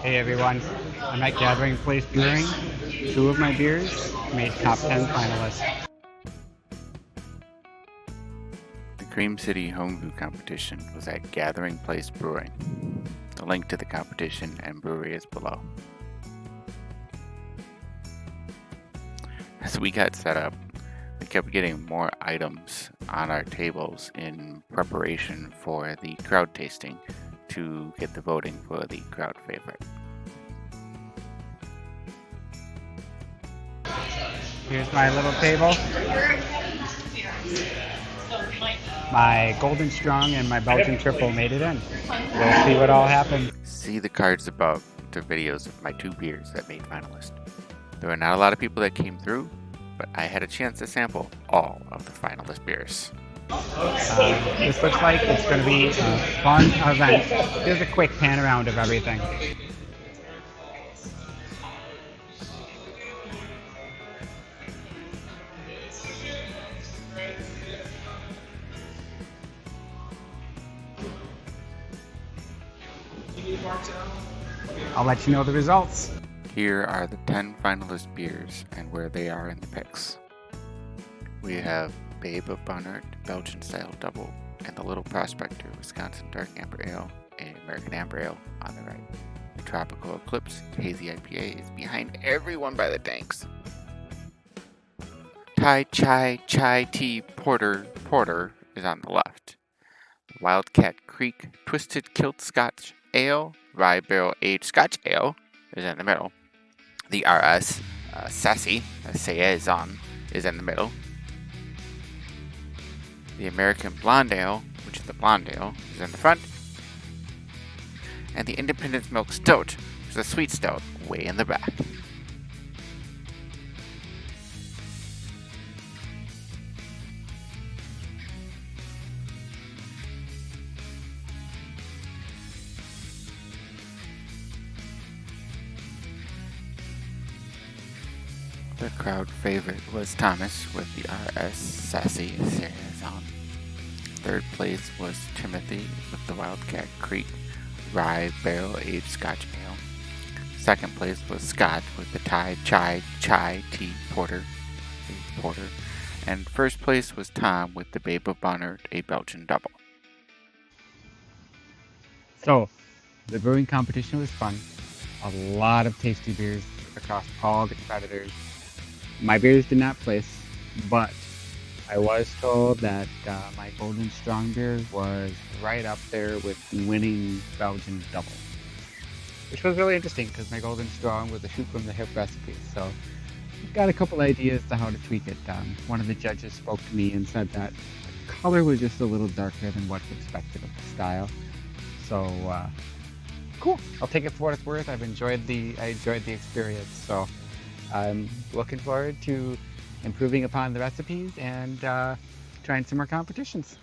Hey everyone, I'm at Gathering Place Brewing. Two of my beers made top 10 finalists. The Cream City Homebrew Competition was at Gathering Place Brewing. The link to the competition and brewery is below. As we got set up, we kept getting more items on our tables in preparation for the crowd tasting to get the voting for the crowd favorite. Here's my little table. My Golden Strong and my Belgian Triple made it in. We'll see what all happens. See the cards above to videos of my two beers that made finalists. There were not a lot of people that came through, but I had a chance to sample all of the finalist beers. This looks like it's going to be a fun event. Here's a quick pan around of everything. I'll let you know the results. Here are the 10 finalist beers and where they are in the picks. We have Babe of Bonnert Belgian Style Dubbel and the Little Prospector Wisconsin Dark Amber Ale and American Amber Ale on the right. The Tropical Eclipse Hazy IPA is behind everyone by the tanks. Thai Chai Tea Porter is on the left. Wildcat Creek Twisted Kilt Scotch Ale, Rye Barrel Aged Scotch Ale is in the middle. The RS Sassy Saison is in the middle. The American Blonde Ale, which is the blonde ale, is in the front. And the Independence Milk Stout, which is a sweet stout, way in the back. The crowd favorite was Thomas with the RS Sassy Saison. Third place was Timothy with the Wildcat Creek Rye Barrel Aged Scotch Ale. Second place was Scott with the Thai Chai Tea Porter. And first place was Tom with the Babe of Bonnert, a Belgian Dubbel. So, the brewing competition was fun. A lot of tasty beers across all the competitors. My beers did not place, but I was told that my Golden Strong beer was right up there with winning Belgian Dubbel, which was really interesting because my Golden Strong was a shoot from the hip recipe. So I've got a couple ideas to how to tweak it. One of the judges spoke to me and said that the color was just a little darker than what's expected of the style. So cool. I'll take it for what it's worth. I enjoyed the experience. So I'm looking forward to improving upon the recipes and trying some more competitions.